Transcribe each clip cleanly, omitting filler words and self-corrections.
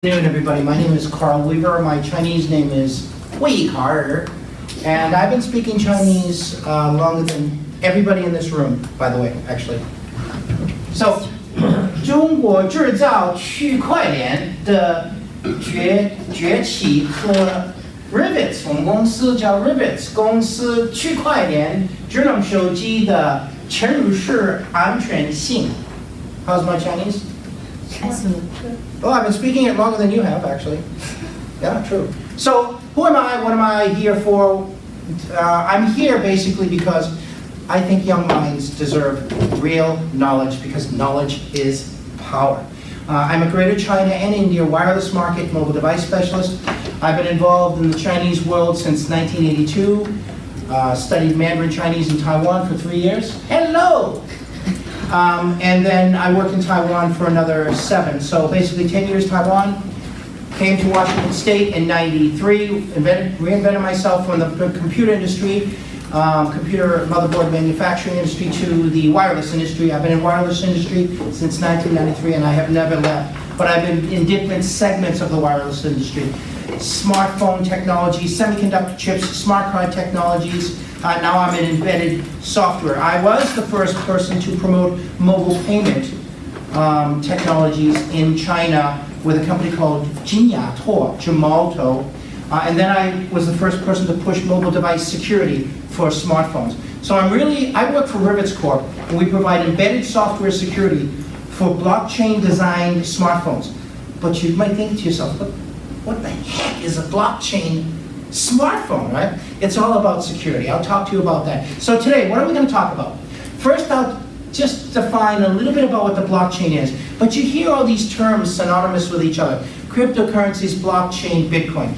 Good afternoon, everybody. My name is Karl Weaver. My Chinese name is Wei Kar, and I've been speaking Chinese longer than everybody in this room, by the way, actually. So, 中国制造区块链的崛起和 Rivets， 我们公司叫 Rivets 公司区块链智能手机的嵌入式安全性。How's my Chinese? Excellent. Oh, I've been speaking it longer than you have, actually. Yeah, true. So, who am I? What am I here for? I'm here basically because I think young minds deserve real knowledge, because knowledge is power. I'm a Greater China and India wireless market mobile device specialist. I've been involved in the Chinese world since 1982. Studied Mandarin Chinese in Taiwan for 3 years. Hello! And then I worked in Taiwan for another 7. So basically 10 years Taiwan. Came to Washington State in '93, reinvented myself from the computer industry, computer motherboard manufacturing industry, to the wireless industry. I've been in wireless industry since 1993, and I have never left. But I've been in different segments of the wireless industry. Smartphone technology, semiconductor chips, smart card technologies. Now I'm in embedded software. I was the first person to promote mobile payment technologies in China with a company called Jimalto. And then I was the first person to push mobile device security for smartphones. So I work for Rivets Corp, and we provide embedded software security for blockchain designed smartphones. But you might think to yourself, what the heck is a blockchain smartphone, right? It's all about security. I'll talk to you about that. So today, what are we going to talk about? First, I'll just define a little bit about what the blockchain is. But you hear all these terms synonymous with each other. Cryptocurrencies, blockchain, Bitcoin.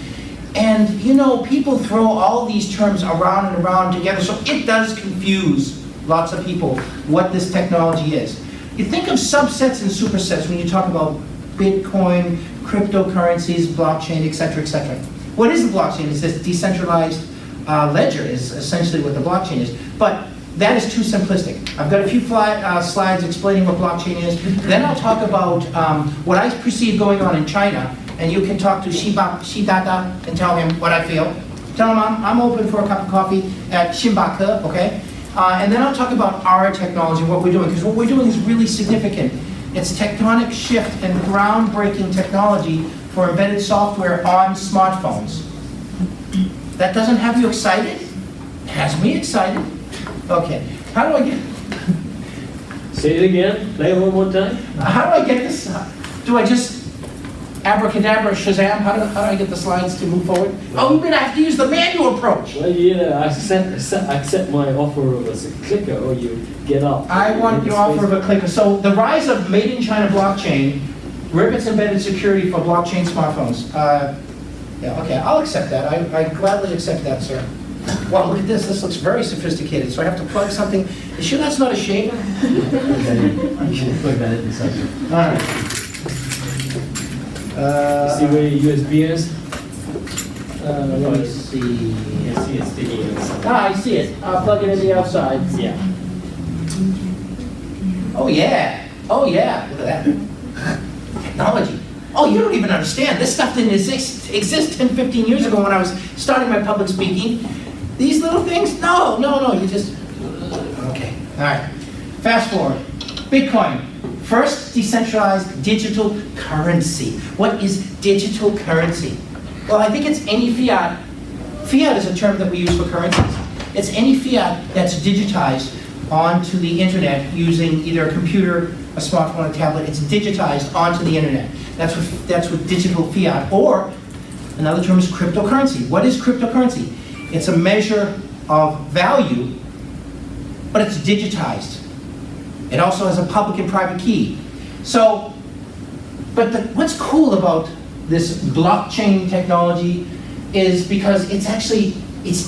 And you know, people throw all these terms around and around together, so it does confuse lots of people what this technology is. You think of subsets and supersets when you talk about Bitcoin, cryptocurrencies, blockchain, etc., etc. What is the blockchain? It's this decentralized ledger is essentially what the blockchain is. But that is too simplistic. I've got a few slides explaining what blockchain is. Then I'll talk about what I perceive going on in China, and you can talk to Xi Dada and tell him what I feel. Tell him I'm open for a cup of coffee at Xinbake, okay? And then I'll talk about our technology, what we're doing, because what we're doing is really significant. It's tectonic shift and groundbreaking technology for embedded software on smartphones. That doesn't have you excited? It has me excited. Okay, how do I get... Say it again, play it one more time. How do I get this? Do I just abracadabra Shazam? How do I get the slides to move forward? Oh, you mean I have to use the manual approach? Well, yeah, accept my offer of a clicker, or you get up. I want your offer of a clicker. So the rise of made in China blockchain, Rivets embedded security for blockchain smartphones. Yeah, okay, I'll accept that. I gladly accept that, sir. Wow, look at this. This looks very sophisticated. So I have to plug something. You sure that's not a shaver? You should plug that in a second. All right. See where your USB is? Let me see. You can see it's sticking inside. Ah, I see it. I'll plug it in the outside. Yeah. Oh yeah. Oh yeah. Look at that. Technology. Oh, you don't even understand. This stuff didn't exist 10, 15 years ago when I was starting my public speaking. These little things? No, you just... Okay. All right. Fast forward. Bitcoin. First decentralized digital currency. What is digital currency? Well, I think it's any fiat. Fiat is a term that we use for currencies. It's any fiat that's digitized onto the internet using either a computer, a smartphone, a tablet. It's digitized onto the internet. That's what digital fiat, or another term is cryptocurrency. What is cryptocurrency? It's a measure of value, but it's digitized. It also has a public and private key. So, what's cool about this blockchain technology is because it's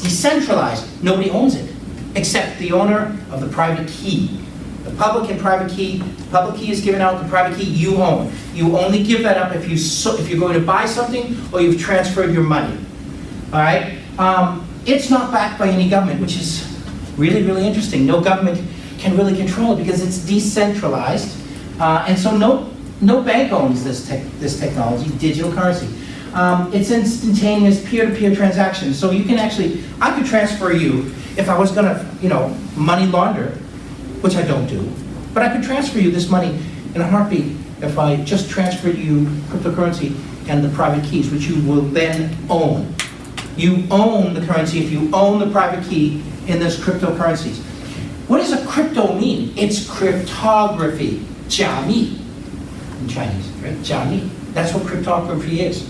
decentralized. Nobody owns it, except the owner of the private key. The public and private key. The public key is given out. The private key you own. You only give that up if you're going to buy something or you've transferred your money. All right. It's not backed by any government, which is really, really interesting. No government can really control it because it's decentralized, and so no no bank owns this technology, digital currency. It's instantaneous peer-to-peer transactions. So you can actually, I could transfer you, if I was gonna, money launder, which I don't do, but I could transfer you this money in a heartbeat if I just transferred you cryptocurrency and the private keys, which you will then own. You own the currency if you own the private key in this cryptocurrencies. What does a crypto mean? It's cryptography, 加密 in Chinese, right? 加密. That's what cryptography is.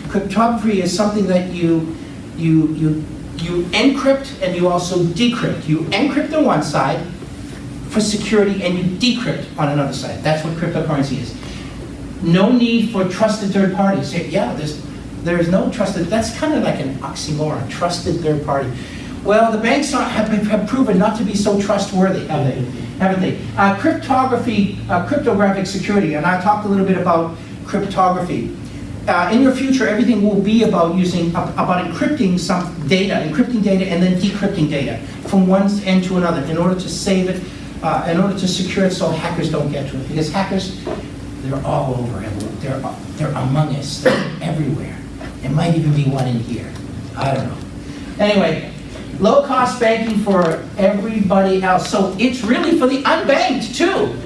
Cryptography is something that you encrypt and you also decrypt. You encrypt on one side for security and you decrypt on another side. That's what cryptocurrency is. No need for trusted third parties. Yeah, there is no trusted, that's kind of like an oxymoron, trusted third party. Well, the banks have proven not to be so trustworthy, haven't they? Cryptography, cryptographic security, and I talked a little bit about cryptography. In your future, everything will be about encrypting some data, and then decrypting data from one end to another in order to save it, in order to secure it so hackers don't get to it. Because hackers, they're all over, they're among us, they're everywhere. There might even be one in here. I don't know. Anyway, low-cost banking for everybody else. So it's really for the unbanked too.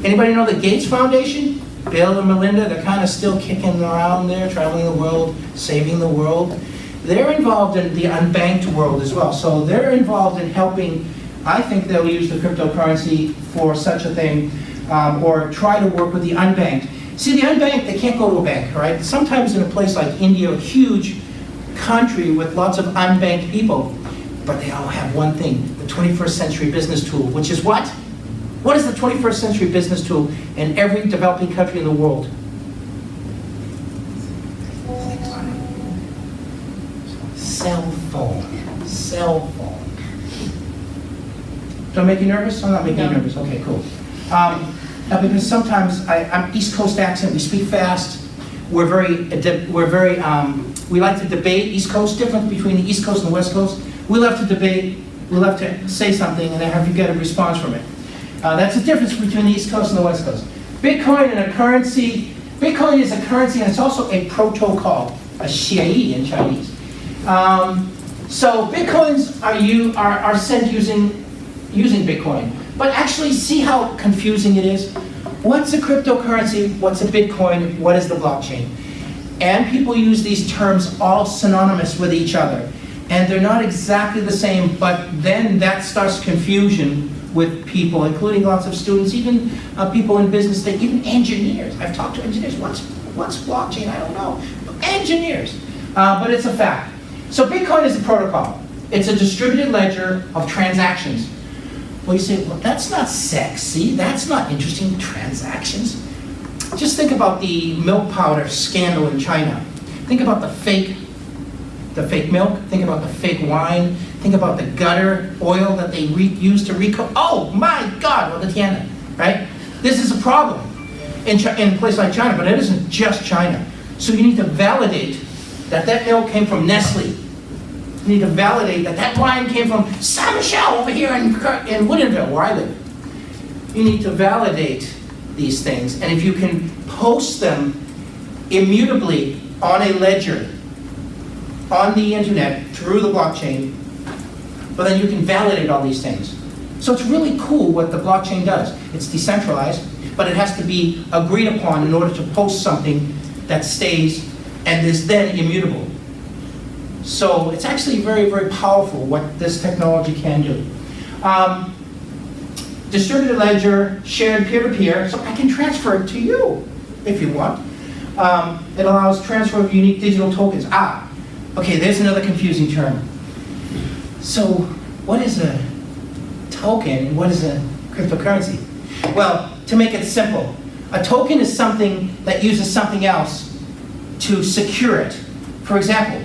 Anybody know the Gates Foundation? Bill and Melinda, they're kind of still kicking around there, traveling the world, saving the world. They're involved in the unbanked world as well. So they're involved in helping, I think they'll use the cryptocurrency for such a thing, or try to work with the unbanked. See, the unbanked, they can't go to a bank, right? Sometimes in a place like India, a huge country with lots of unbanked people, but they all have one thing, the 21st century business tool, which is what? What is the 21st century business tool in every developing country in the world? Cell phone. Cell phone. Do I make you nervous? I'm not making you nervous. Okay, cool. Because sometimes I'm East Coast accent. We speak fast. We like to debate East Coast, difference between the East Coast and the West Coast. We love to debate. We love to say something and then have you get a response from it. That's the difference between the East Coast and the West Coast. Bitcoin and a currency. Bitcoin is a currency and it's also a protocol, a xiayi in Chinese. So bitcoins are sent using Bitcoin. But actually see how confusing it is? What's a cryptocurrency? What's a Bitcoin? What is the blockchain? And people use these terms all synonymous with each other. And they're not exactly the same, but then that starts confusion with people, including lots of students, even people in business, even engineers. I've talked to engineers. What's blockchain? I don't know. Engineers. But it's a fact. So Bitcoin is a protocol. It's a distributed ledger of transactions. Well, you say, well, that's not sexy. That's not interesting. Transactions. Just think about the milk powder scandal in China. Think about the fake milk. Think about the fake wine. Think about the gutter oil that they use to recoat. Oh my God, right? This is a problem in a place like China, but it isn't just China. So you need to validate that milk came from Nestle. You need to validate that wine came from Saint Michel over here in Woodinville, where I live. You need to validate these things, and if you can post them immutably on a ledger, on the internet, through the blockchain, but then you can validate all these things. So it's really cool what the blockchain does. It's decentralized, but it has to be agreed upon in order to post something that stays and is then immutable. So it's actually very, very powerful what this technology can do. Distributed ledger, shared peer-to-peer, so I can transfer it to you if you want. It allows transfer of unique digital tokens. Okay, there's another confusing term. So what is a token and what is a cryptocurrency? Well, to make it simple, a token is something that uses something else to secure it. For example,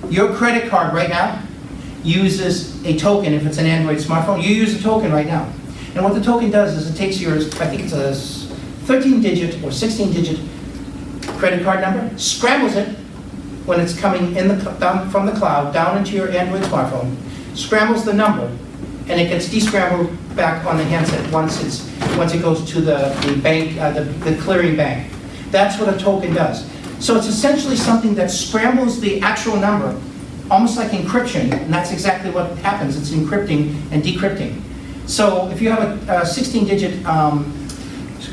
your credit card right now uses a token. If it's an Android smartphone, you use a token right now. And what the token does is it takes yours, I think it's a 13-digit or 16-digit credit card number, scrambles it when it's coming down from the cloud down into your Android smartphone, scrambles the number, and it gets descrambled back on the handset once it goes to the bank, the clearing bank. That's what a token does. So it's essentially something that scrambles the actual number, almost like encryption, and that's exactly what happens. It's encrypting and decrypting. So if you have a 16-digit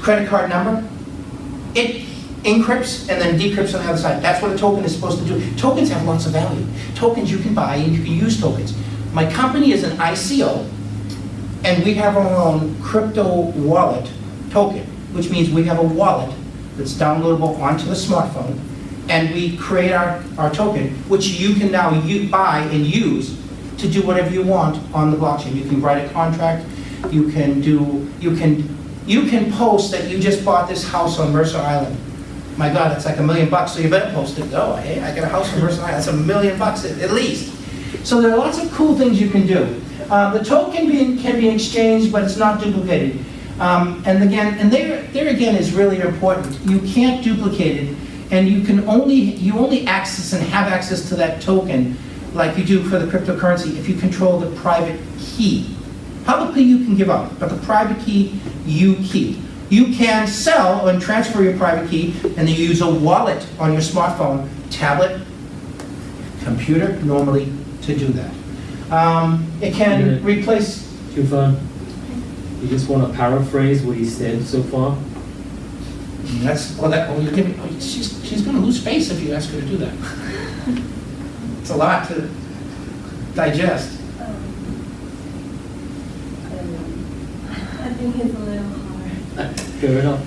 credit card number, it encrypts and then decrypts on the other side. That's what a token is supposed to do. Tokens have lots of value. Tokens you can buy and you can use tokens. My company is an ICO, and we have our own crypto wallet token, which means we have a wallet that's downloadable onto the smartphone, and we create our token, which you can now buy and use to do whatever you want on the blockchain. You can write a contract, you can post that you just bought this house on Mercer Island. My God, it's like $1 million, so you better post it. Oh, hey, I got a house on Mercer Island, that's $1 million at least. So there are lots of cool things you can do. The token can be exchanged, but it's not duplicated. And there again is really important. You can't duplicate it, and you only access and have access to that token like you do for the cryptocurrency if you control the private key. Publicly you can give up, but the private key you keep. You can sell and transfer your private key, and then you use a wallet on your smartphone, tablet, computer, normally, to do that. It can replace... Too fun. You just want to paraphrase what he said so far? She's going to lose face if you ask her to do that. It's a lot to digest. I think it's a little hard. Fair enough.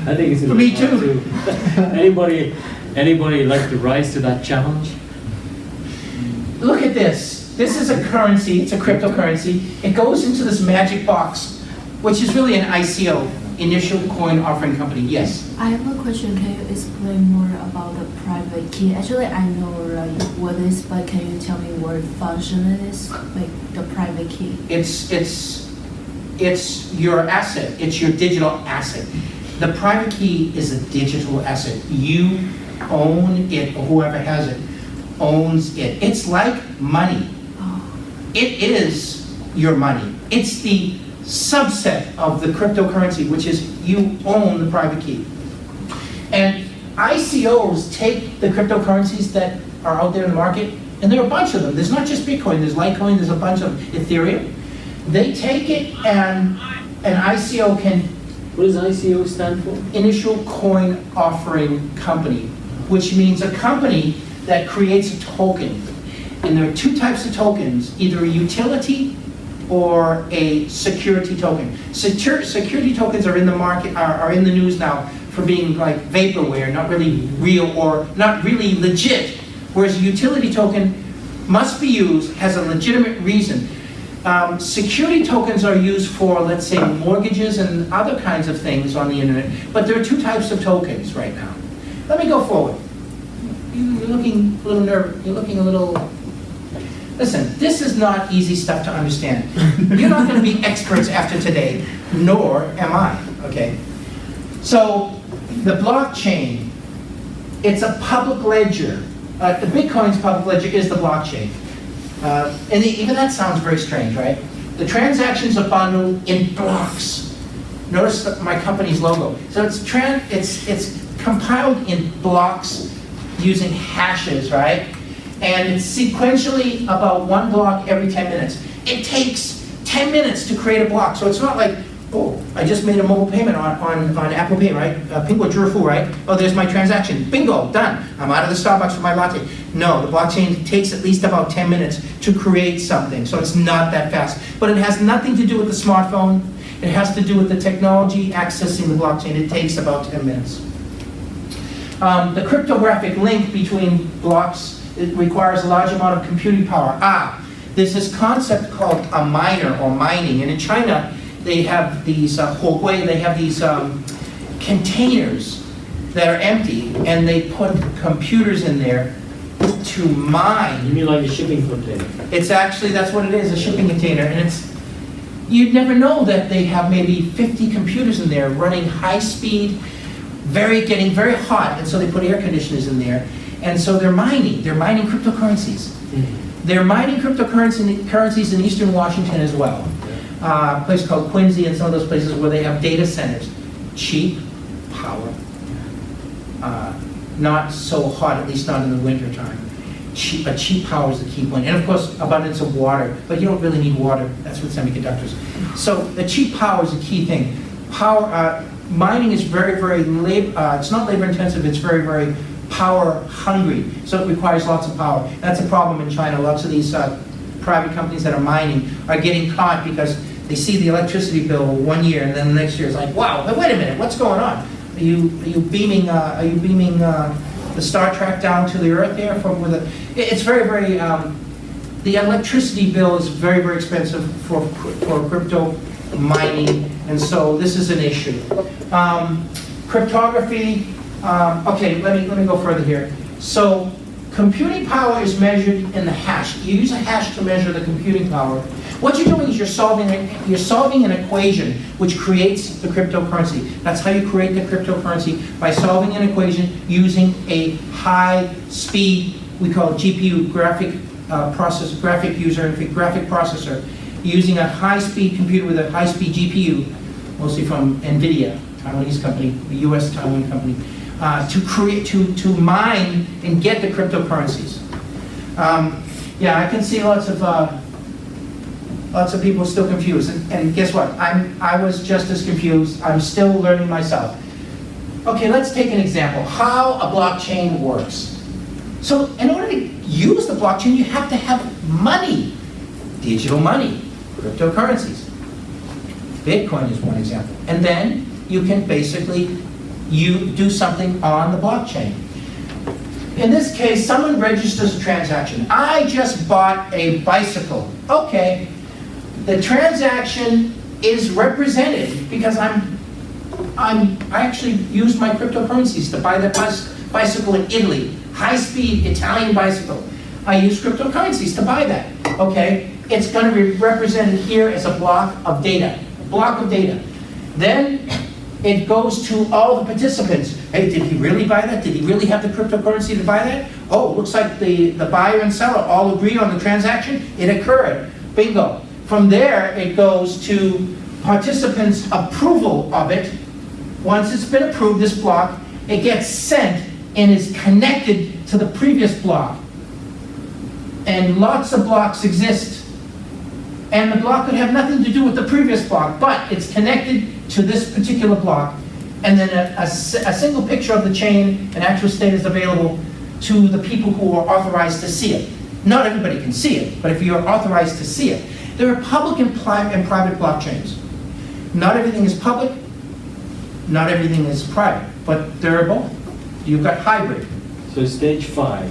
I think it's a For little me hard too. Anybody like to rise to that challenge? Look at this. This is a currency. It's a cryptocurrency. It goes into this magic box, which is really an ICO, initial coin offering company. Yes. I have a question. Can you explain more about the private key? Actually, I know what it is, but can you tell me what function it is, like the private key? It's your asset. It's your digital asset. The private key is a digital asset. You own it, or whoever has it owns it. It's like money. Oh. It is your money. It's the subset of the cryptocurrency, which is you own the private key. And ICOs take the cryptocurrencies that are out there in the market, and there are a bunch of them. There's not just Bitcoin, there's Litecoin, there's a bunch of Ethereum. They take it, and an ICO can... What does ICO stand for? Initial Coin Offering Company, which means a company that creates a token. And there are two types of tokens, either a utility or a security token. Security tokens are in the market, are in the news now for being like vaporware, not really real or not really legit, whereas a utility token must be used, has a legitimate reason. Security tokens are used for, let's say, mortgages and other kinds of things on the internet, but there are two types of tokens right now. Let me go forward. You're looking a little nervous, you're looking a little... Listen, this is not easy stuff to understand. You're not going to be experts after today, nor am I, okay? So, the blockchain, it's a public ledger. The Bitcoin's public ledger is the blockchain. And even that sounds very strange, right? The transactions are bundled in blocks. Notice my company's logo. So it's compiled in blocks using hashes, right? And it's sequentially about one block every 10 minutes. It takes 10 minutes to create a block. So it's not like, oh, I just made a mobile payment on Apple Pay, right? Pingo Jurfu, right? Oh, there's my transaction. Bingo, done. I'm out of the Starbucks for my latte. No, the blockchain takes at least about 10 minutes to create something. So it's not that fast. But it has nothing to do with the smartphone. It has to do with the technology accessing the blockchain. It takes about 10 minutes. The cryptographic link between blocks, it requires a large amount of computing power. There's this concept called a miner or mining. And in China, they have these they have these containers that are empty, and they put computers in there to mine. You mean like a shipping container? It's actually, that's what it is, a shipping container. And you'd never know that they have maybe 50 computers in there running high speed, getting very hot, and so they put air conditioners in there. And so they're mining cryptocurrencies. They're mining cryptocurrencies in eastern Washington as well. A place called Quincy and some of those places where they have data centers. Cheap power. Not so hot, at least not in the winter time. Cheap power is the key point. And of course, abundance of water, but you don't really need water. That's with semiconductors. So the cheap power is a key thing. Mining is very, very it's not labor intensive, it's very, very power hungry. So it requires lots of power. That's a problem in China. Lots of these private companies that are mining are getting caught because they see the electricity bill 1 year and then the next year it's like, wow, wait a minute, what's going on? Are you beaming the Star Trek down to the Earth here it's very, very, the electricity bill is very, very expensive for crypto mining, and so this is an issue. Cryptography, okay, let me go further here. So computing power is measured in the hash. You use a hash to measure the computing power. What you're doing is you're solving an equation which creates the cryptocurrency. That's how you create the cryptocurrency, by solving an equation using a high speed, we call it GPU, graphic processor, using a high speed computer with a high speed GPU, mostly from NVIDIA, Taiwanese company, the US Taiwan company, to mine and get the cryptocurrencies. Yeah, I can see lots of people still confused, and guess what? I was just as confused. I'm still learning myself. Okay, let's take an example. How a blockchain works. So in order to use the blockchain, you have to have money, digital money, cryptocurrencies. Bitcoin is one example. And then you can basically do something on the blockchain. In this case, someone registers a transaction. I just bought a bicycle. Okay. The transaction is represented because I actually used my cryptocurrencies to buy that bicycle in Italy, high-speed Italian bicycle. I used cryptocurrencies to buy that. Okay, it's going to be represented here as a block of data. Then it goes to all the participants. Hey, did he really buy that? Did he really have the cryptocurrency to buy that? Oh, looks like the buyer and seller all agree on the transaction. It occurred. Bingo. From there, it goes to participants' approval of it. Once it's been approved, this block, it gets sent and is connected to the previous block. And lots of blocks exist. And the block could have nothing to do with the previous block, but it's connected to this particular block. And then a single picture of the chain, an actual state, is available to the people who are authorized to see it. Not everybody can see it, but if you're authorized to see it. There are public and private blockchains. Not everything is public, not everything is private, but there are both. You've got hybrid. So stage 5,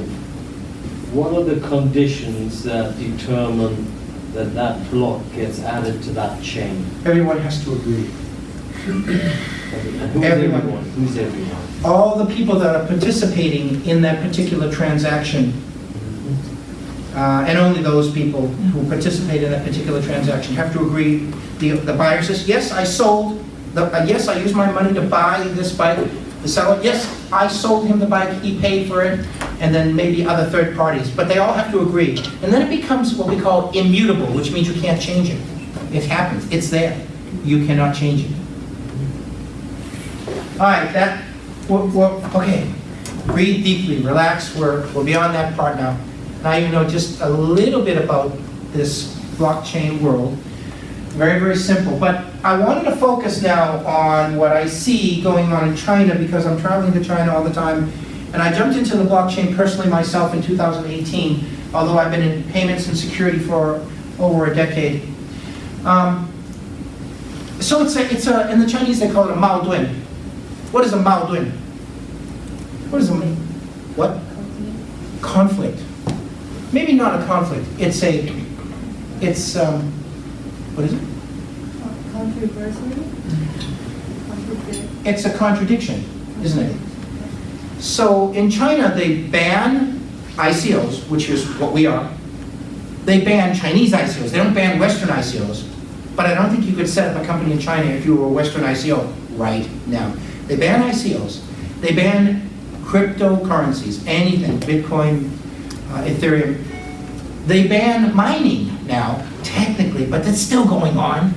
what are the conditions that determine that block gets added to that chain? Everyone has to agree. And who's everyone? Who's everyone? All the people that are participating in that particular transaction, and only those people who participate in that particular transaction have to agree. The buyer says, yes, I sold, yes, I used my money to buy this bike. The seller, yes, I sold him the bike, he paid for it, and then maybe other third parties. But they all have to agree. And then it becomes what we call immutable, which means you can't change it. It happens, it's there. You cannot change it. All right, okay. Breathe deeply, relax, we're beyond that part now. Now you know just a little bit about this blockchain world. Very, very simple. But I wanted to focus now on what I see going on in China, because I'm traveling to China all the time. And I jumped into the blockchain personally myself in 2018, although I've been in payments and security for over a decade. So in the Chinese they call it a Mao Dun. What is a Mao Dun? What is a what? Conflict. Maybe not a conflict. It's what is it? Controversy? It's a contradiction, isn't it? So in China, they ban ICOs, which is what we are. They ban Chinese ICOs. They don't ban Western ICOs. But I don't think you could set up a company in China if you were a Western ICO right now. They ban ICOs. They ban cryptocurrencies, anything, Bitcoin, Ethereum. They ban mining now, technically, but it's still going on.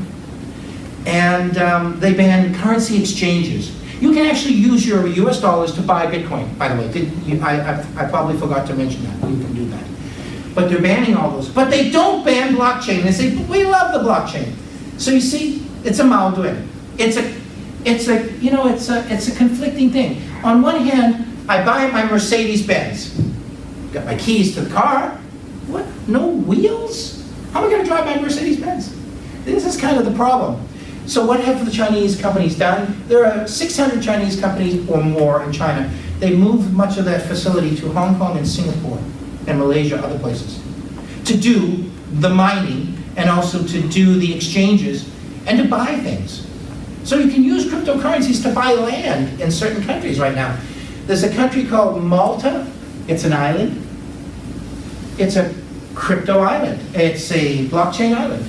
And they ban currency exchanges. You can actually use your US dollars to buy Bitcoin, by the way. I probably forgot to mention that. You can do that. But they're banning all those. But they don't ban blockchain. They say, but we love the blockchain. So you see, it's a Malduin. It's a conflicting thing. On one hand, I buy my Mercedes-Benz. Got my keys to the car. What? No wheels? How am I going to drive my Mercedes-Benz? This is kind of the problem. So what have the Chinese companies done? There are 600 Chinese companies or more in China. They moved much of that facility to Hong Kong and Singapore and Malaysia, other places, to do the mining and also to do the exchanges and to buy things. So you can use cryptocurrencies to buy land in certain countries right now. There's a country called Malta. It's an island. It's a crypto island. It's a blockchain island.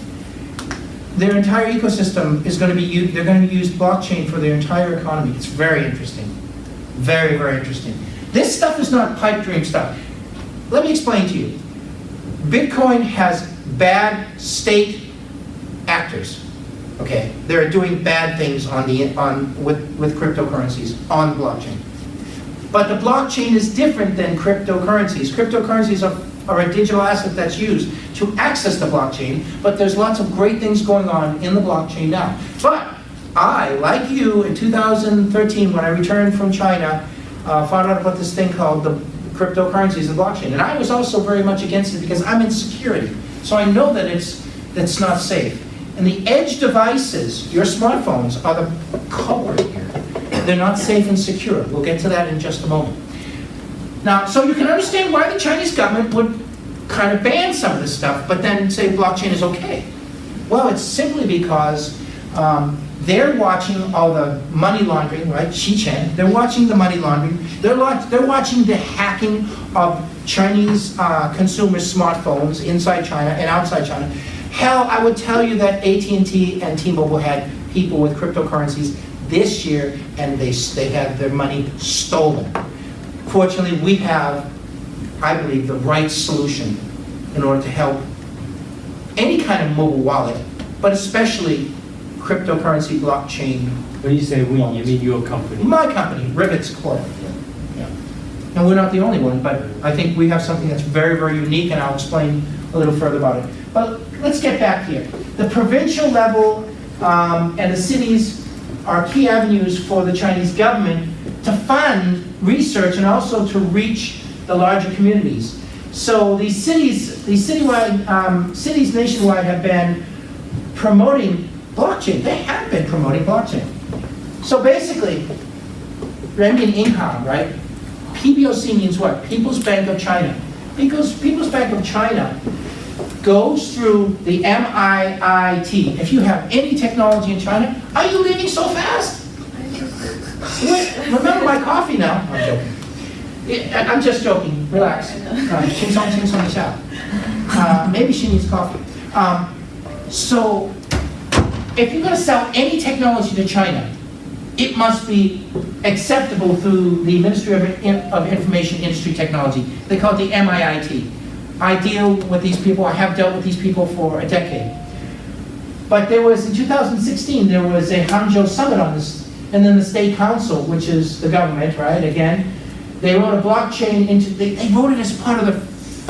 Their entire ecosystem is going to be they're going to use blockchain for their entire economy. It's very interesting. Very, very interesting. This stuff is not pipe dream stuff. Let me explain to you. Bitcoin has bad state actors. Okay, they're doing bad things with cryptocurrencies on the blockchain. But the blockchain is different than cryptocurrencies. Cryptocurrencies are a digital asset that's used to access the blockchain, but there's lots of great things going on in the blockchain now. But I, like you, in 2013, when I returned from China, found out about this thing called the cryptocurrencies and blockchain. And I was also very much against it because I'm in security. So I know that it's not safe. And the edge devices, your smartphones, are the culprit here. They're not safe and secure. We'll get to that in just a moment. Now, so you can understand why the Chinese government would kind of ban some of this stuff, but then say blockchain is okay. Well, it's simply because they're watching all the money laundering, right? Xichen. They're watching the money laundering. They're watching the hacking of Chinese consumers' smartphones inside China and outside China. Hell, I would tell you that AT&T and T-Mobile had people with cryptocurrencies this year, and they had their money stolen. Fortunately, we have, I believe, the right solution in order to help any kind of mobile wallet, but especially cryptocurrency blockchain. When you say we, you mean your company? My company, Rivets Corp. Yeah. And we're not the only one, but I think we have something that's very, very unique, and I'll explain a little further about it. But let's get back here. The provincial level and the cities are key avenues for the Chinese government to fund research and also to reach the larger communities. So these cities nationwide have been promoting blockchain. They have been promoting blockchain. So basically, renmin income, right? PBOC means what? People's Bank of China. Because People's Bank of China goes through the MIIT. If you have any technology in China, are you leaving so fast? Wait, remember my coffee now. I'm joking. I'm just joking. Relax. Maybe she needs coffee. So, if you're going to sell any technology to China, it must be acceptable through the Ministry of Information Industry Technology. They call it the MIIT. I deal with these people. I have dealt with these people for a decade. But there was, in 2016, there was a Hangzhou summit on this. And then the State Council, which is the government, right, again, they wrote a blockchain they wrote it as part of the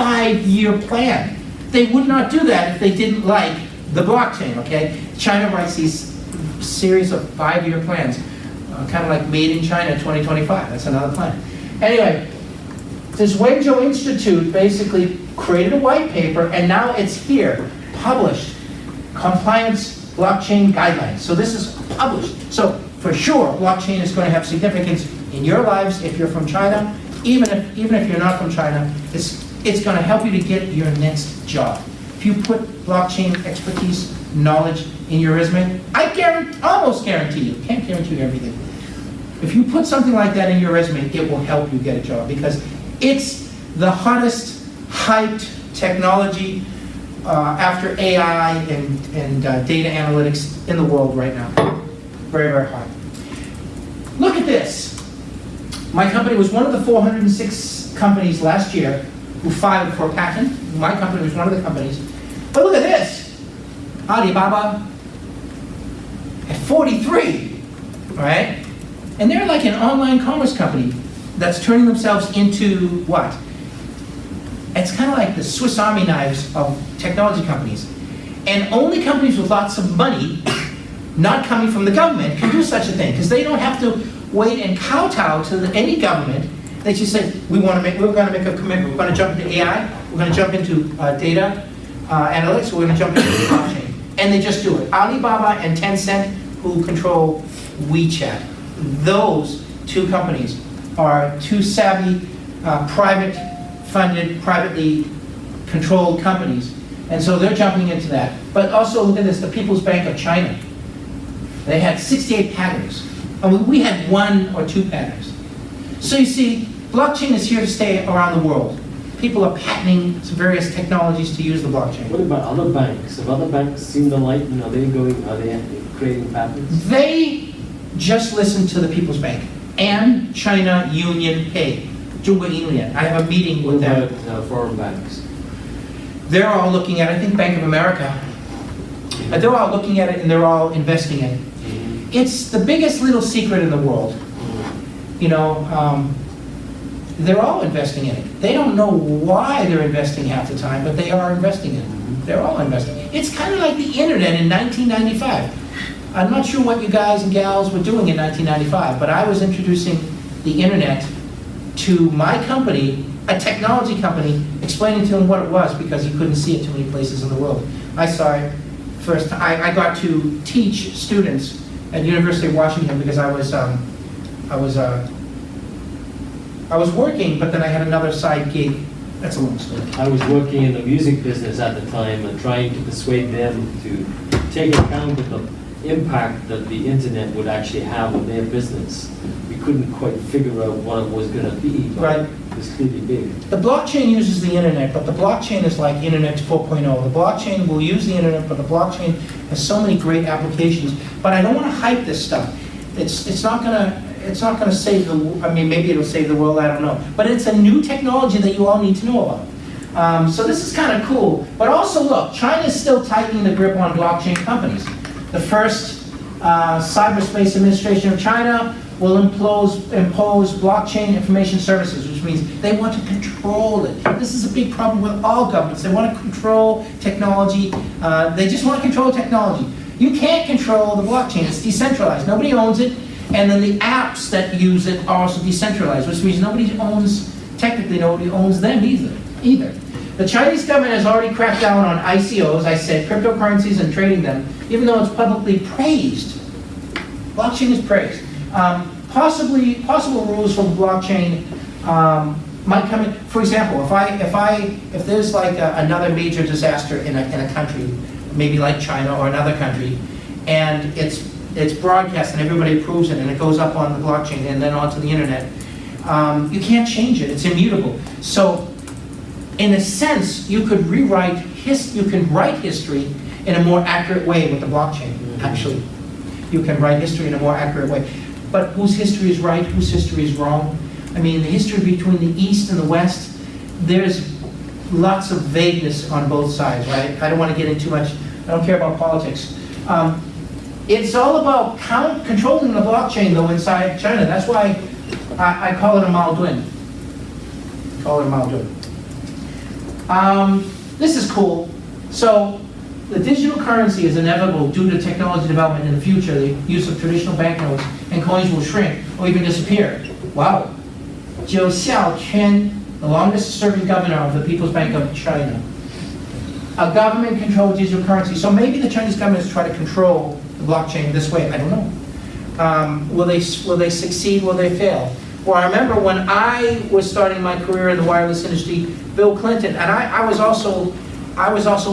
5-year plan. They would not do that if they didn't like the blockchain, okay? China writes these series of 5-year plans, kind of like Made in China 2025, that's another plan. Anyway, this Wenzhou Institute basically created a white paper, and now it's here, published, Compliance Blockchain Guidelines. So this is published. So for sure, blockchain is going to have significance in your lives if you're from China. Even if you're not from China, it's going to help you to get your next job. If you put blockchain expertise, knowledge in your resume, I almost guarantee you, can't guarantee you everything. If you put something like that in your resume, it will help you get a job because it's the hottest, hyped technology after AI and data analytics in the world right now. Very, very hot. Look at this. My company was one of the 406 companies last year who filed for a patent. My company was one of the companies. But look at this. Alibaba at 43, right? And they're like an online commerce company that's turning themselves into what? It's kind of like the Swiss Army knives of technology companies. And only companies with lots of money, not coming from the government, can do such a thing, because they don't have to wait and kowtow to any government. They just say, we're going to make a commitment. We're going to jump into AI. We're going to jump into data analytics. We're going to jump into the blockchain. And they just do it. Alibaba and Tencent, who control WeChat. Those two companies are two savvy, private-funded, privately controlled companies. And so they're jumping into that. But also, look at this, the People's Bank of China. They had 68 patents. I mean, we had 1 or 2 patents. So you see, blockchain is here to stay around the world. People are patenting various technologies to use the blockchain. What about other banks? Have other banks seen the light and are they creating patents? They just listen to the People's Bank and China Union Pay, 中国银联. I have a meeting with What them. about foreign banks? They're all looking at it. I think Bank of America. They're all looking at it and they're all investing in it. It's the biggest little secret in the world. You know, they're all investing in it. They don't know why they're investing half the time, but they are investing in it. They're all investing. It's kind of like the internet in 1995. I'm not sure what you guys and gals were doing in 1995, but I was introducing the internet to my company, a technology company, explaining to them what it was because you couldn't see it too many places in the world. I saw it first. I got to teach students at the University of Washington because I was working, but then I had another side gig. That's a long story. I was working in the music business at the time and trying to persuade them to take account of the impact that the internet would actually have on their business. We couldn't quite figure out what it was going to be, but Right. it was clearly big. The blockchain uses the internet, but the blockchain is like Internet 4.0. The blockchain will use the internet, but the blockchain has so many great applications. But I don't want to hype this stuff. It's not gonna save the. I mean, maybe it'll save the world. I don't know. But it's a new technology that you all need to know about. So this is kind of cool. But also, look, China is still tightening the grip on blockchain companies. The first Cyberspace Administration of China will impose blockchain information services, which means they want to control it. This is a big problem with all governments. They want to control technology. They just want to control technology. You can't control the blockchain. It's decentralized. Nobody owns it. And then the apps that use it are also decentralized, which means technically nobody owns them either. The Chinese government has already cracked down on ICOs, I said, cryptocurrencies and trading them, even though it's publicly praised. Blockchain is praised. Possible rules for blockchain might come in. For example, if there's like another major disaster in a country, maybe like China or another country, and it's broadcast and everybody approves it and it goes up on the blockchain and then onto the internet, you can't change it. It's immutable. So, in a sense, you could write history in a more accurate way with the blockchain. Actually, you can write history in a more accurate way. But whose history is right, whose history is wrong? I mean, the history between the East and the West, there's lots of vagueness on both sides, right? I don't want to get into too much. I don't care about politics. It's all about controlling the blockchain, though, inside China. That's why I call it a Maoduan. This is cool. So, the digital currency is inevitable due to technology development in the future. The use of traditional banknotes and coins will shrink or even disappear. Wow. Jiu Xiaoquan, the longest serving governor of the People's Bank of China. A government-controlled digital currency. So maybe the Chinese government is trying to control the blockchain this way. I don't know. Will they succeed? Will they fail? Well, I remember when I was starting my career in the wireless industry, Bill Clinton, and I was also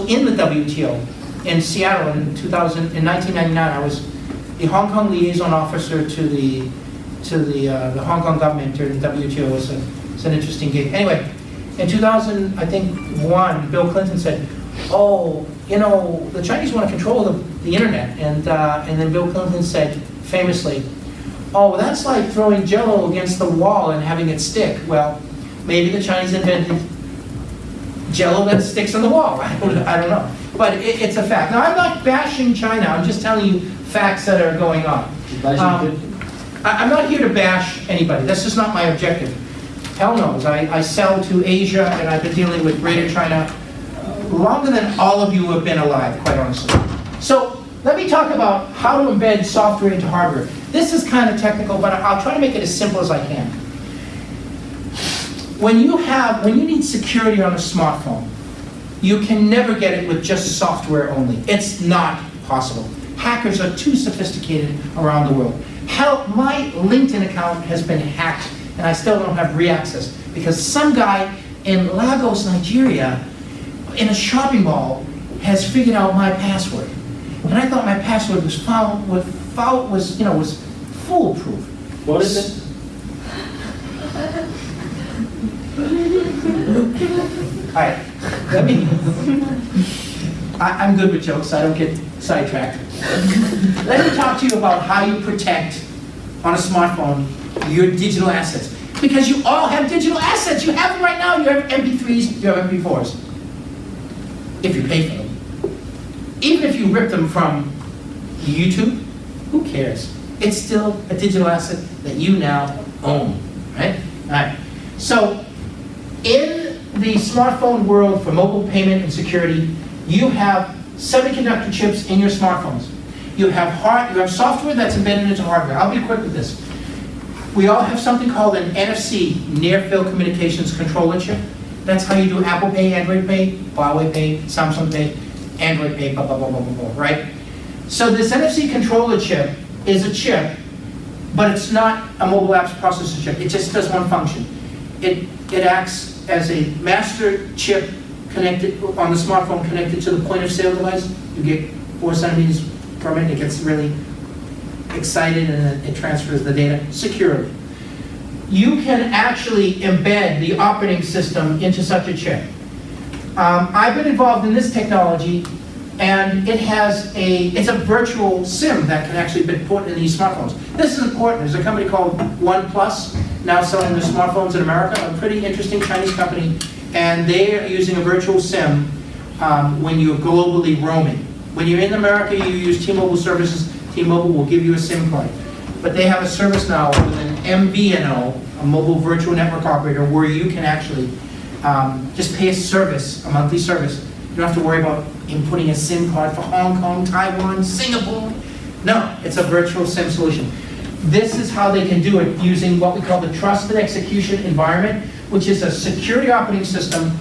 in the WTO in Seattle in 1999. I was the Hong Kong liaison officer to the Hong Kong government during the WTO. It's an interesting gig. Anyway, in 2001, Bill Clinton said, "Oh, you know, the Chinese want to control the internet," and then Bill Clinton said famously, "Oh, that's like throwing Jell-O against the wall and having it stick." Well, maybe the Chinese invented Jello that sticks on the wall. I don't know. But it's a fact. Now, I'm not bashing China. I'm just telling you facts that are going on. I'm not here to bash anybody. That's just not my objective. Hell knows. I sell to Asia, and I've been dealing with Greater China longer than all of you have been alive, quite honestly. So let me talk about how to embed software into hardware. This is kind of technical, but I'll try to make it as simple as I can. When you need security on a smartphone, you can never get it with just software only. It's not possible. Hackers are too sophisticated around the world. Hell, my LinkedIn account has been hacked, and I still don't have re-access because some guy in Lagos, Nigeria, in a shopping mall, has figured out my password. And I thought my password was foolproof. What is it? All right, I'm good with jokes, so I don't get sidetracked. Let me talk to you about how you protect, on a smartphone, your digital assets. Because you all have digital assets. You have them right now. You have MP3s, you have MP4s. If you pay for them. Even if you rip them from YouTube, who cares? It's still a digital asset that you now own, right? All right. So, in the smartphone world for mobile payment and security, you have semiconductor chips in your smartphones. You have software that's embedded into hardware. I'll be quick with this. We all have something called an NFC, Near Field Communications Controller chip. That's how you do Apple Pay, Android Pay, Huawei Pay, Samsung Pay, Android Pay, blah, blah, blah, blah, blah, blah, right? So this NFC controller chip is a chip, but it's not a mobile apps processor chip. It just does one function. It acts as a master chip connected on the smartphone, connected to the point of sale device. You get 4 centimeters per minute. It gets really excited and it transfers the data securely. You can actually embed the operating system into such a chip. I've been involved in this technology, and it's a virtual SIM that can actually be put in these smartphones. This is important. There's a company called OnePlus now selling their smartphones in America, a pretty interesting Chinese company, and they are using a virtual SIM when you're globally roaming. When you're in America, you use T-Mobile services. T-Mobile will give you a SIM card. But they have a service now with an MVNO, a mobile virtual network operator, where you can actually just pay a service, a monthly service. You don't have to worry about inputting a SIM card for Hong Kong, Taiwan, Singapore. No, it's a virtual SIM solution. This is how they can do it using what we call the Trusted Execution Environment, which is a security operating system,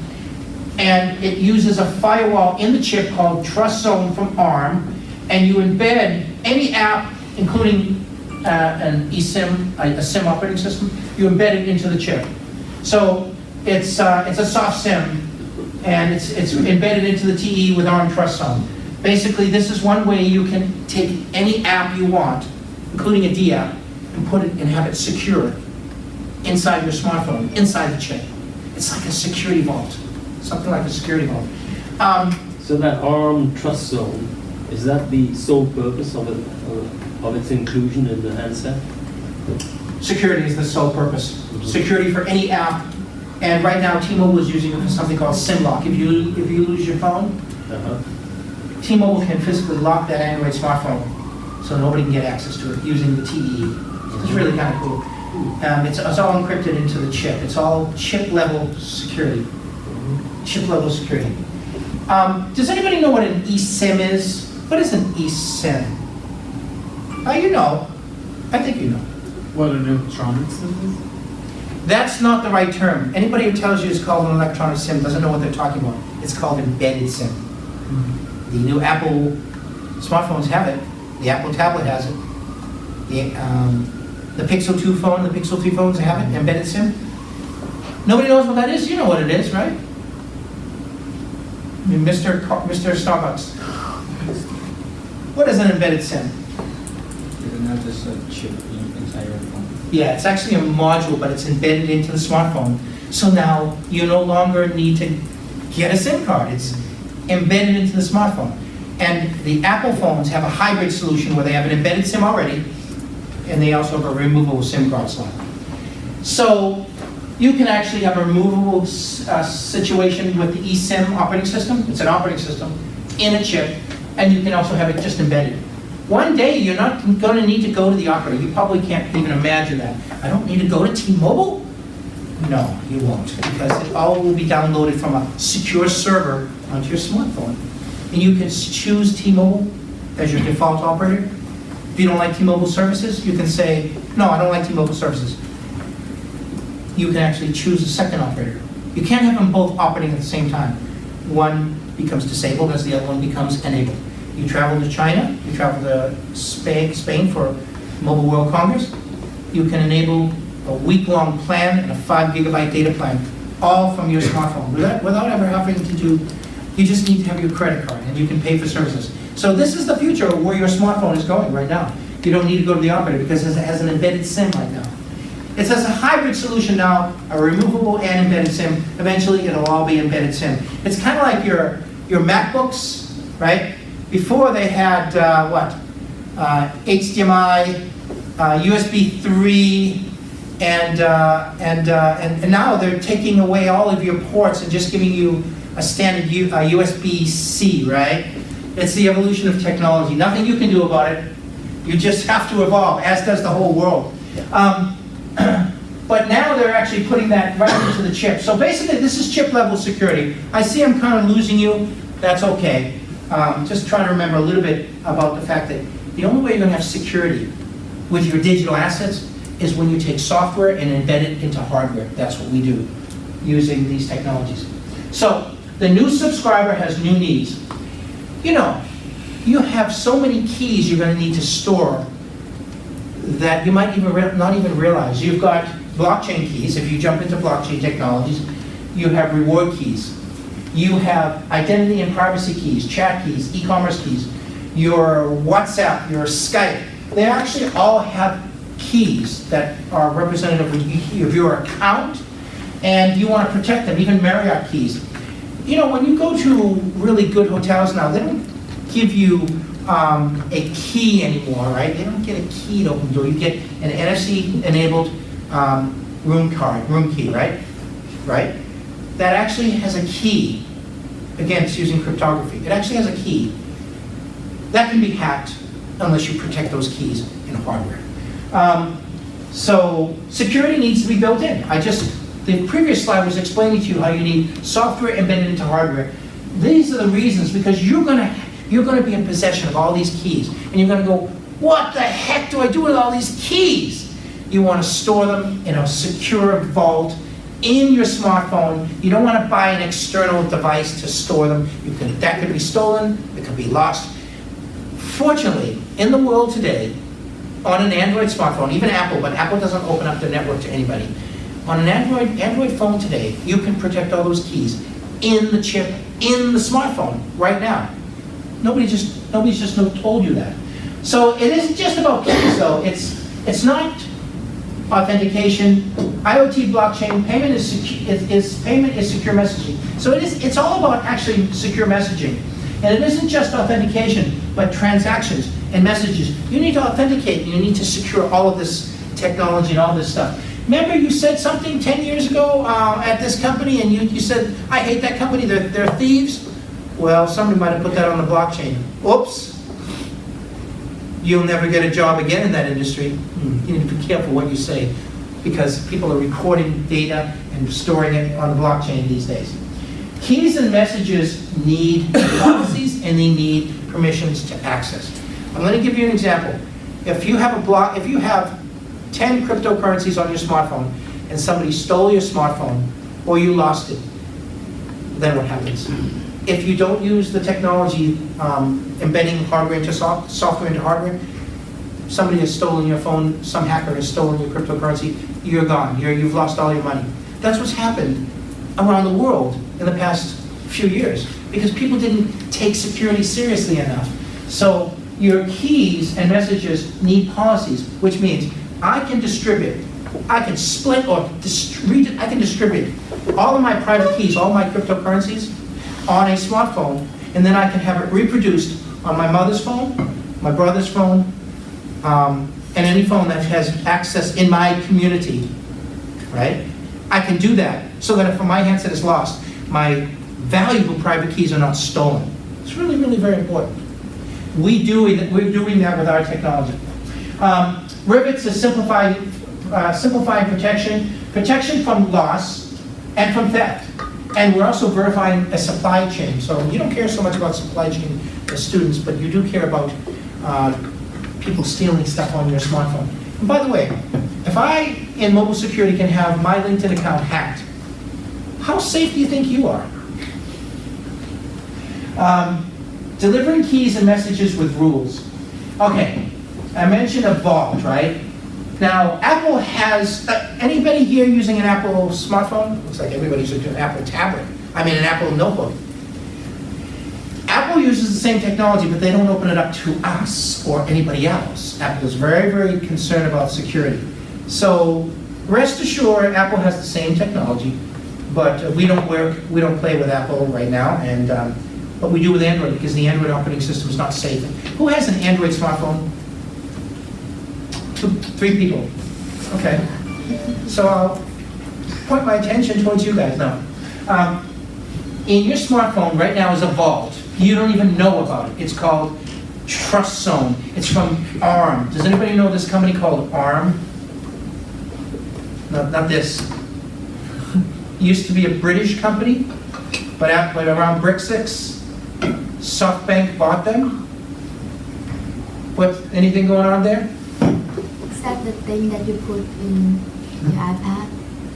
and it uses a firewall in the chip called Trust Zone from ARM, and you embed any app, including an eSIM, a SIM operating system, you embed it into the chip. So it's a soft SIM, and it's embedded into the TE with ARM Trust Zone. Basically, this is one way you can take any app you want, including a D app, and put it and have it secure inside your smartphone, inside the chip. It's like a security vault, something like a security vault. So that ARM Trust Zone, is that the sole purpose of it, of its inclusion in the handset? Security is the sole purpose. Security for any app. And right now, T-Mobile is using it for something called SIM lock. If you lose your phone, T-Mobile can physically lock that Android smartphone so nobody can get access to it using the TE. It's really kind of cool. It's all encrypted into the chip. It's all chip-level security. Chip-level security. Does anybody know what an eSIM is? What is an eSIM? You know. I think you know. What an electronic SIM is? That's not the right term. Anybody who tells you it's called an electronic SIM doesn't know what they're talking about. It's called embedded SIM. The new Apple smartphones have it. The Apple tablet has it. The Pixel 2 phone, the Pixel 3 phones have it, embedded SIM. Nobody knows what that is. You know what it is, right? I mean, Mr. Starbucks. What is an embedded SIM? It's not just a chip inside your phone. Yeah, it's actually a module, but it's embedded into the smartphone. So now you no longer need to get a SIM card. It's embedded into the smartphone. And the Apple phones have a hybrid solution where they have an embedded SIM already, and they also have a removable SIM card slot. So You can actually have a removable situation with the eSIM operating system. It's an operating system in a chip, and you can also have it just embedded. One day, you're not going to need to go to the operator. You probably can't even imagine that. I don't need to go to T-Mobile? No, you won't, because it all will be downloaded from a secure server onto your smartphone. And you can choose T-Mobile as your default operator. If you don't like T-Mobile services, you can say, no, I don't like T-Mobile services. You can actually choose a second operator. You can't have them both operating at the same time. One becomes disabled as the other one becomes enabled. You travel to China, you travel to Spain for Mobile World Congress, you can enable a week-long plan and a 5 gigabyte data plan, all from your smartphone, without ever having to do, you just need to have your credit card and you can pay for services. So this is the future of where your smartphone is going right now. You don't need to go to the operator because it has an embedded SIM right now. It says a hybrid solution now, a removable and embedded SIM. Eventually, it'll all be embedded SIM. It's kind of like your MacBooks, right? Before they had, HDMI, USB 3, and now they're taking away all of your ports and just giving you a standard USB-C, right? It's the evolution of technology. Nothing you can do about it. You just have to evolve, as does the whole world. But now they're actually putting that right into the chip. So basically, this is chip-level security. I see I'm kind of losing you. That's okay. Just trying to remember a little bit about the fact that the only way you're going to have security with your digital assets is when you take software and embed it into hardware. That's what we do using these technologies. So the new subscriber has new needs. You know, you have so many keys you're going to need to store that you might even not even realize. You've got blockchain keys. If you jump into blockchain technologies, you have reward keys. You have identity and privacy keys, chat keys, e-commerce keys, your WhatsApp, your Skype. They actually all have keys that are representative of your account, and you want to protect them, even Marriott keys. You know, when you go to really good hotels now, they don't give you a key anymore, right? They don't get a key to open the door. You get an NFC-enabled room key, right? Right? That actually has a key. Again, it's using cryptography. It actually has a key. That can be hacked unless you protect those keys in hardware. So security needs to be built in. The previous slide was explaining to you how you need software embedded into hardware. These are the reasons, because you're going to be in possession of all these keys, and you're going to go, what the heck do I do with all these keys? You want to store them in a secure vault in your smartphone. You don't want to buy an external device to store them. That could be stolen, it could be lost. Fortunately, in the world today, on an Android smartphone, even Apple, but Apple doesn't open up their network to anybody. On an Android phone today, you can protect all those keys in the chip, in the smartphone, right now. Nobody's just told you that. So it isn't just about keys, though. It's not authentication. IoT blockchain payment is secure messaging. So it's all about actually secure messaging. And it isn't just authentication, but transactions and messages. You need to authenticate, and you need to secure all of this technology and all this stuff. Remember you said something 10 years ago at this company, and you said, I hate that company, they're thieves? Well, somebody might have put that on the blockchain. Oops. You'll never get a job again in that industry. You need to be careful what you say, because people are recording data and storing it on the blockchain these days. Keys and messages need policies, and they need permissions to access. I'm going to give you an example. If you have 10 cryptocurrencies on your smartphone, and somebody stole your smartphone, or you lost it, then what happens? If you don't use the technology embedding hardware into software into hardware, somebody has stolen your phone, some hacker has stolen your cryptocurrency, you're gone. You've lost all your money. That's what's happened around the world in the past few years, because people didn't take security seriously enough. So your keys and messages need policies, which means I can distribute, I can split or I can distribute all of my private keys, all my cryptocurrencies on a smartphone, and then I can have it reproduced on my mother's phone, my brother's phone, and any phone that has access in my community, right? I can do that so that if my handset is lost, my valuable private keys are not stolen. It's really, really very important. We're doing that with our technology. Rivets is simplifying protection from loss and from theft. And we're also verifying a supply chain. So you don't care so much about supply chain as students, but you do care about people stealing stuff on your smartphone. And by the way, if I, in mobile security, can have my LinkedIn account hacked, how safe do you think you are? Delivering keys and messages with rules. Okay, I mentioned a vault, right? Now, Apple has, anybody here using an Apple smartphone? Looks like everybody's using an Apple tablet. I mean, an Apple notebook. Apple uses the same technology, but they don't open it up to us or anybody else. Apple is very, very concerned about security. So rest assured, Apple has the same technology, but we don't play with Apple right now, and but we do with Android because the Android operating system is not safe. Who has an Android smartphone? 3 people. Okay. So I'll point my attention towards you guys now. In your smartphone right now is a vault. You don't even know about it. It's called Trust Zone. It's from ARM. Does anybody know this company called ARM? Not this. Used to be a British company, but around Brexit, SoftBank bought them. Anything going on there? Is that the thing that you put in your iPad?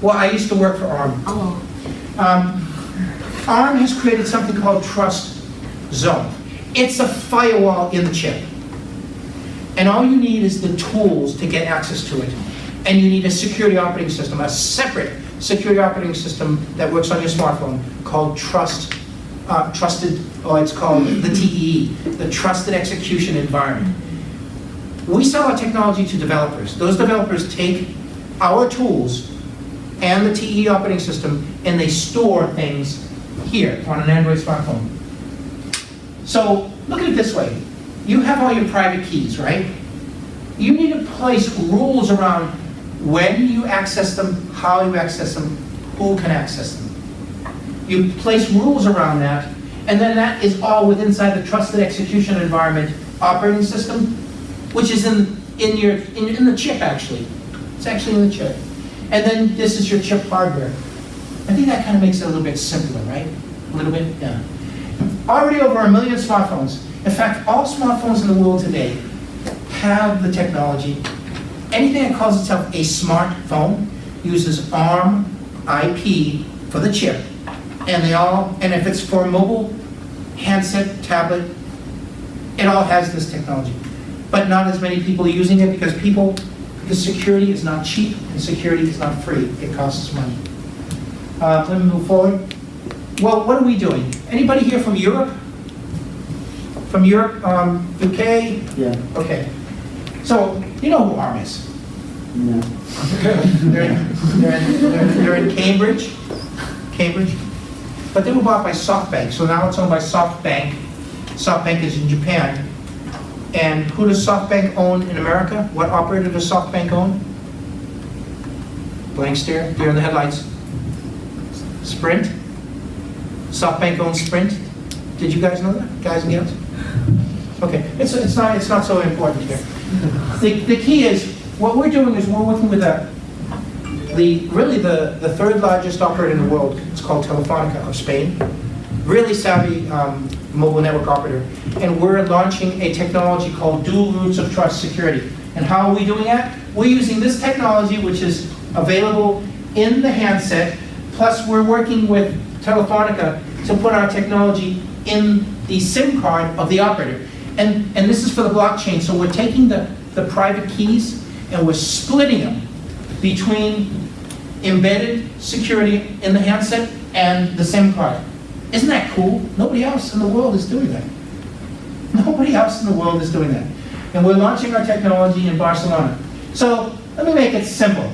Well, I used to work for ARM. Oh. ARM has created something called Trust Zone. It's a firewall in the chip. And all you need is the tools to get access to it. And you need a security operating system, a separate security operating system that works on your smartphone called it's called the TEE, the Trusted Execution Environment. We sell our technology to developers. Those developers take our tools and the TEE operating system, and they store things here on an Android smartphone. So look at it this way. You have all your private keys, right? You need to place rules around when you access them, how you access them, who can access them. You place rules around that, and then that is all within inside the Trusted Execution Environment operating system, which is in the chip, actually. It's actually in the chip. And then this is your chip hardware. I think that kind of makes it a little bit simpler, right? A little bit, yeah. Already over 1 million smartphones. In fact, all smartphones in the world today have the technology. Anything that calls itself a smartphone uses ARM IP for the chip. And if it's for mobile, handset, tablet, it all has this technology. But not as many people are using it because security is not cheap and security is not free. It costs money. Let me move forward. Well, what are we doing? Anybody here from Europe? From Europe, UK? Yeah. Okay. So, you know who ARM is? No. They're in Cambridge. But they were bought by SoftBank, so now it's owned by SoftBank. SoftBank is in Japan. And who does SoftBank own in America? What operator does SoftBank own? Blank stare, deer in the headlights. Sprint. SoftBank owns Sprint. Did you guys know that, guys and gals? Okay, it's not so important here. The key is, what we're doing is we're working with the third largest operator in the world. It's called Telefonica of Spain. Really savvy mobile network operator. And we're launching a technology called Dual Roots of Trust Security. And how are we doing that? We're using this technology, which is available in the handset, plus we're working with Telefonica to put our technology in the SIM card of the operator. And this is for the blockchain, so we're taking the private keys and we're splitting them between embedded security in the handset and the SIM card. Isn't that cool? Nobody else in the world is doing that. Nobody else in the world is doing that. And we're launching our technology in Barcelona. So let me make it simple.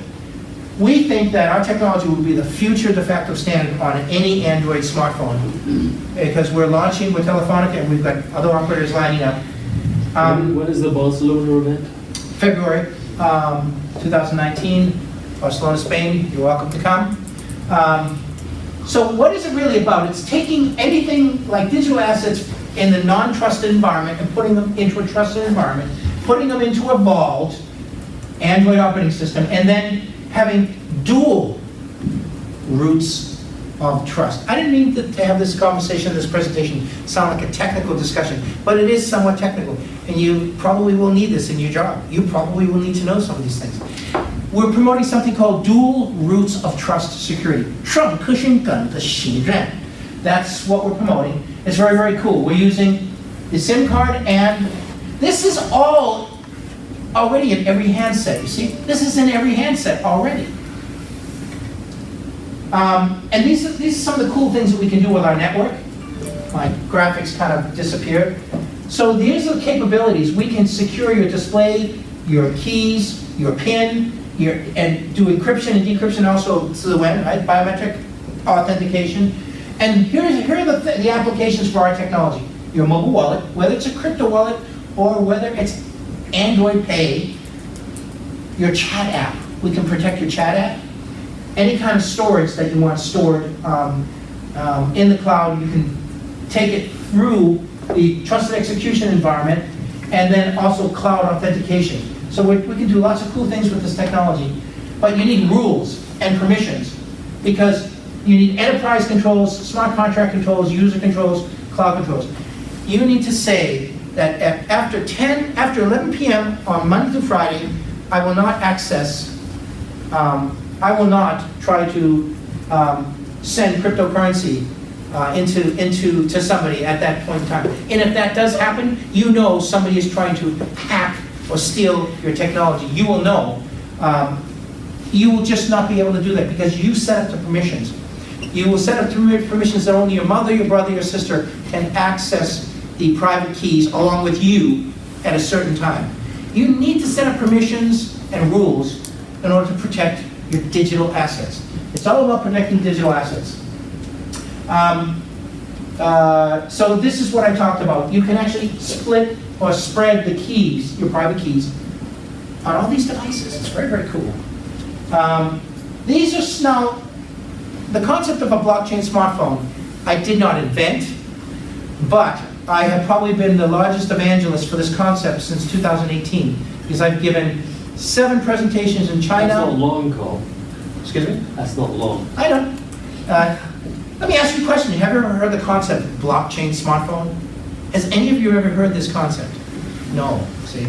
We think that our technology will be the future de facto standard on any Android smartphone because we're launching with Telefonica and we've got other operators lining up. When is the Barcelona event? February 2019, Barcelona, Spain. You're welcome to come. So what is it really about? It's taking anything like digital assets in the non-trusted environment and putting them into a trusted environment, putting them into a vault, Android operating system, and then having dual roots of trust. I didn't mean to have this conversation, this presentation, sound like a technical discussion, but it is somewhat technical, and you probably will need this in your job. You probably will need to know some of these things. We're promoting something called dual roots of trust security. 双颗心梗的信任. That's what we're promoting. It's very, very cool. We're using the SIM card, and this is all already in every handset. You see, this is in every handset already. And these are some of the cool things that we can do with our network. My graphics kind of disappeared. So these are the capabilities. We can secure your display, your keys, your PIN, and do encryption and decryption also to the web, right? Biometric authentication. And here are the applications for our technology. Your mobile wallet, whether it's a crypto wallet or whether it's Android Pay, your chat app. We can protect your chat app. Any kind of storage that you want stored in the cloud, you can take it through the trusted execution environment and then also cloud authentication. So we can do lots of cool things with this technology, but you need rules and permissions because you need enterprise controls, smart contract controls, user controls, cloud controls. You need to say that after 11 p.m. on Monday through Friday, I will not access, I will not try to send cryptocurrency to somebody at that point in time. And if that does happen, you know somebody is trying to hack or steal your technology. You will know. You will just not be able to do that because you set up the permissions. You will set up the permissions that only your mother, your brother, your sister can access the private keys along with you at a certain time. You need to set up permissions and rules in order to protect your digital assets. It's all about protecting digital assets. So this is what I talked about. You can actually split or spread the keys, your private keys, on all these devices. It's very, very cool. These are now, the concept of a blockchain smartphone, I did not invent, but I have probably been the largest evangelist for this concept since 2018, because I've given 7 presentations in China. That's not long, Carl. Excuse me? That's not long. I know. Let me ask you a question. Have you ever heard the concept blockchain smartphone? Has any of you ever heard this concept? No, see?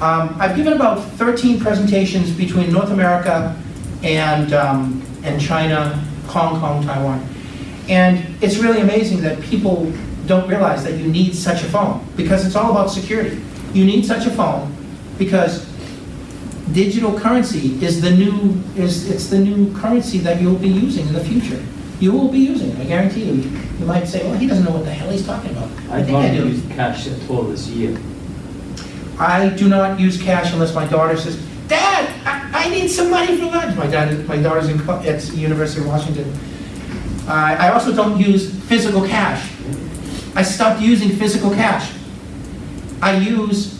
I've given about 13 presentations between North America and China, Hong Kong, Taiwan. And it's really amazing that people don't realize that you need such a phone because it's all about security. You need such a phone because digital currency is the new currency that you'll be using in the future. You will be using it, I guarantee you. You might say, well, he doesn't know what the hell he's talking about. I've think I not do. used cash at all this year. I do not use cash unless my daughter says, Dad, I need some money for lunch. My daughter's at University of Washington. I also don't use physical cash. I stopped using physical cash. I use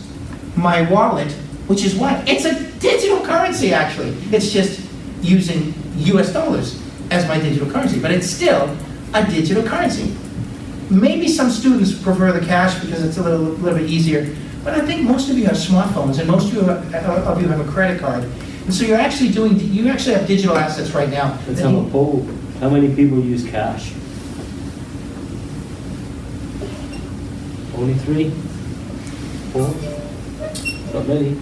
my wallet, which is what? It's a digital currency, actually. It's just using US dollars as my digital currency, but it's still a digital currency. Maybe some students prefer the cash because it's a little bit easier, but I think most of you have smartphones and most of you have a credit card. And so you actually have digital assets right now. Let's have a poll. How many people use cash? Only 3? 4? Not many.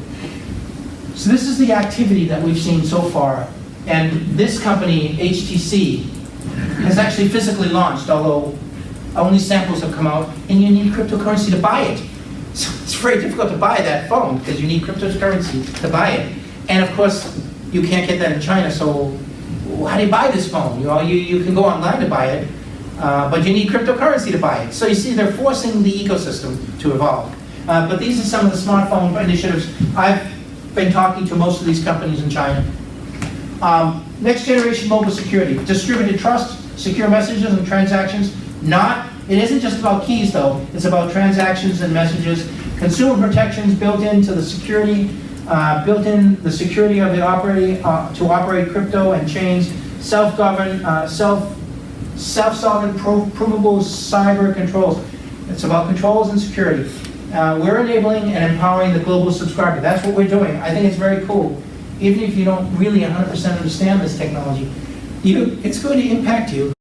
So this is the activity that we've seen so far. And this company, HTC, has actually physically launched, although only samples have come out, and you need cryptocurrency to buy it. So it's very difficult to buy that phone because you need cryptocurrency to buy it. And of course, you can't get that in China, so how do you buy this phone? You can go online to buy it, but you need cryptocurrency to buy it. So you see, they're forcing the ecosystem to evolve. But these are some of the smartphone initiatives. I've been talking to most of these companies in China. Next generation mobile security, distributed trust, secure messages and transactions. It isn't just about keys though, it's about transactions and messages. Consumer protections built into the security, built in the security of the to operate crypto and chains, self-governed, self-solving, provable cyber controls. It's about controls and security. We're enabling and empowering the global subscriber. That's what we're doing. I think it's very cool. Even if you don't really 100% understand this technology, it's going to impact you.